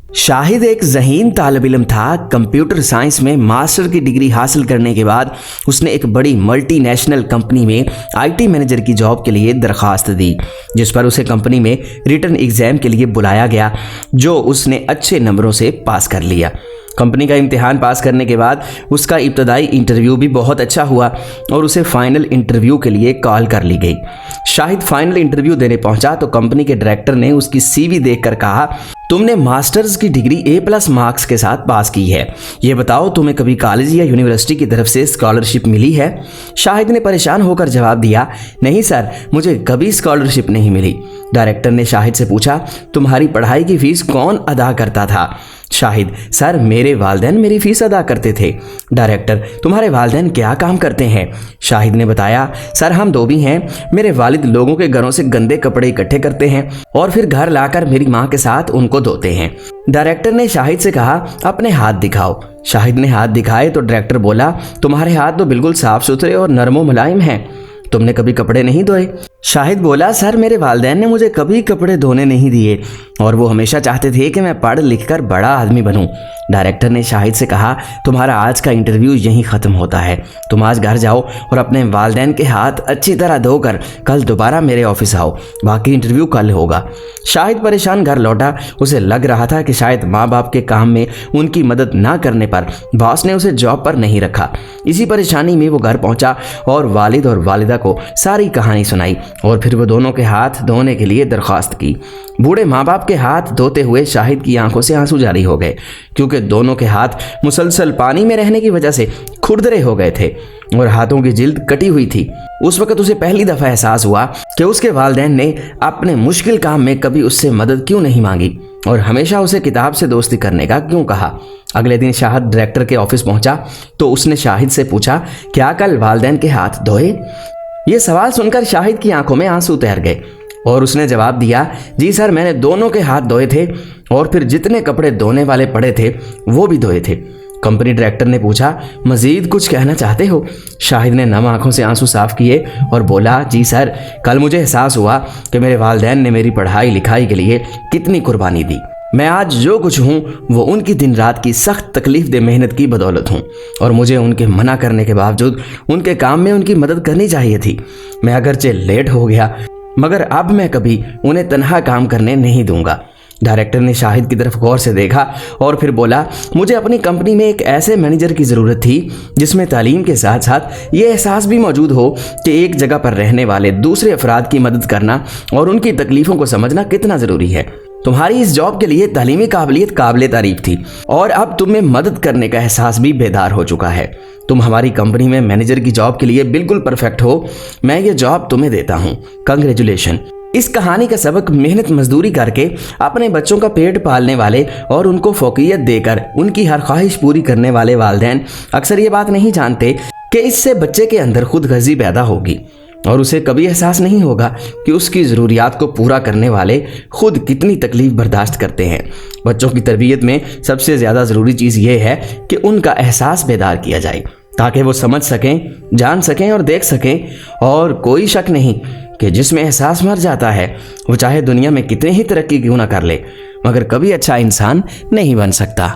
शाहिद एक ज़हीन तालिब इल्म था। कंप्यूटर साइंस में मास्टर की डिग्री हासिल करने के बाद उसने एक बड़ी मल्टी नेशनल कंपनी में आईटी मैनेजर की जॉब के लिए दरख्वास्त दी, जिस पर उसे कंपनी में रिटन एग्ज़ाम के लिए बुलाया गया, जो उसने अच्छे नंबरों से पास कर लिया। कंपनी का इम्तिहान पास करने के बाद उसका इब्तदाई इंटरव्यू भी बहुत अच्छा हुआ और उसे फाइनल इंटरव्यू के लिए कॉल कर ली गई। शाहिद फाइनल इंटरव्यू देने पहुंचा तो कंपनी के डायरेक्टर ने उसकी सीवी देखकर कहा, तुमने मास्टर्स की डिग्री A+ मार्क्स के साथ पास की है, ये बताओ तुम्हें कभी कॉलेज या यूनिवर्सिटी की तरफ से स्कॉलरशिप मिली है? शाहिद ने परेशान होकर जवाब दिया, नहीं सर, मुझे कभी स्कॉलरशिप नहीं मिली। डायरेक्टर ने शाहिद से पूछा, तुम्हारी पढ़ाई की फीस कौन अदा करता था? शाहिद, सर मेरे वालिदैन मेरी फीस अदा करते थे। डायरेक्टर, तुम्हारे वालिदैन क्या काम करते हैं? शाहिद ने बताया, सर हम दो भी हैं, मेरे वालिद लोगों के घरों से गंदे कपड़े इकट्ठे करते हैं और फिर घर लाकर मेरी माँ के साथ उनको धोते हैं। डायरेक्टर ने शाहिद से कहा, अपने हाथ दिखाओ। शाहिद ने हाथ दिखाए तो डायरेक्टर बोला, तुम्हारे हाथ तो बिल्कुल साफ सुथरे और नरमो मुलायम हैं, तुमने कभी कपड़े नहीं धोए? शाहिद बोला, सर मेरे वालिदैन ने मुझे कभी कपड़े धोने नहीं दिए और वो हमेशा चाहते थे कि मैं पढ़ लिख कर बड़ा आदमी बनूं। डायरेक्टर ने शाहिद से कहा, तुम्हारा आज का इंटरव्यू यहीं ख़त्म होता है, तुम आज घर जाओ और अपने वालिदैन के हाथ अच्छी तरह धोकर कल दोबारा मेरे ऑफिस आओ, बाकी इंटरव्यू कल होगा। शाहिद परेशान घर लौटा। उसे लग रहा था कि शायद माँ बाप के काम में उनकी मदद ना करने पर बॉस ने उसे जॉब पर नहीं रखा। इसी परेशानी में वो घर पहुंचा और वालिद और वालिदा को सारी कहानी सुनाई और फिर वो दोनों के हाथ धोने के लिए दरख्वास्त की। बूढ़े माँ बाप के हाथ धोते हुए शाहिद की आंखों से आंसू जारी हो गए, क्योंकि दोनों के हाथ मुसलसल पानी में रहने की वजह से खुरदरे हो गए थे और हाथों की जिल्द कटी हुई थी। उस वक्त उसे पहली दफ़ा एहसास हुआ कि उसके वालिदैन ने अपने मुश्किल काम में कभी उससे मदद क्यों नहीं मांगी और हमेशा उसे किताब से दोस्ती करने का क्यों कहा। अगले दिन शाहिद डायरेक्टर के ऑफिस पहुंचा तो उसने शाहिद से पूछा, क्या कल वालिदैन के हाथ धोए? ये सवाल सुनकर शाहिद की आंखों में आंसू तैर गए और उसने जवाब दिया, जी सर, मैंने दोनों के हाथ धोए थे और फिर जितने कपड़े धोने वाले पड़े थे वो भी धोए थे। कंपनी डायरेक्टर ने पूछा, मजीद कुछ कहना चाहते हो? शाहिद ने नम आंखों से आंसू साफ किए और बोला, जी सर, कल मुझे एहसास हुआ कि मेरे वालिदैन ने मेरी पढ़ाई लिखाई के लिए कितनी कुर्बानी दी। मैं आज जो कुछ हूँ वो उनकी दिन रात की सख्त तकलीफ दे मेहनत की बदौलत हूँ और मुझे उनके मना करने के बावजूद उनके काम में उनकी मदद करनी चाहिए थी। मैं अगरचे लेट हो गया, मगर अब मैं कभी उन्हें तन्हा काम करने नहीं दूंगा। डायरेक्टर ने शाहिद की तरफ गौर से देखा और फिर बोला, मुझे अपनी कंपनी में एक ऐसे मैनेजर की ज़रूरत थी जिसमें तालीम के साथ साथ ये एहसास भी मौजूद हो कि एक जगह पर रहने वाले दूसरे अफराद की मदद करना और उनकी तकलीफ़ों को समझना कितना ज़रूरी है। तुम्हारी इस जॉब के लिए तालीमी काबिलियत काबिले तारीफ थी और अब तुम्हें मदद करने का एहसास भी बेदार हो चुका है। तुम हमारी कंपनी में मैनेजर की जॉब के लिए बिल्कुल परफेक्ट हो। मैं ये जॉब तुम्हें देता हूँ, कंग्रेचुलेशन। इस कहानी का सबक मेहनत मजदूरी करके अपने बच्चों का पेट पालने वाले और उनको फौकियत देकर उनकी हर ख्वाहिश पूरी करने वाले वालिदैन अक्सर ये बात नहीं जानते कि इससे बच्चे के अंदर खुदगर्जी पैदा होगी और उसे कभी एहसास नहीं होगा कि उसकी ज़रूरियात को पूरा करने वाले खुद कितनी तकलीफ़ बर्दाश्त करते हैं। बच्चों की तरबियत में सबसे ज़्यादा ज़रूरी चीज़ ये है कि उनका एहसास बेदार किया जाए ताकि वो समझ सकें, जान सकें और देख सकें। और कोई शक नहीं कि जिसमें एहसास मर जाता है वो चाहे दुनिया में कितनी ही तरक्की क्यों ना कर ले, मगर कभी अच्छा इंसान नहीं बन सकता।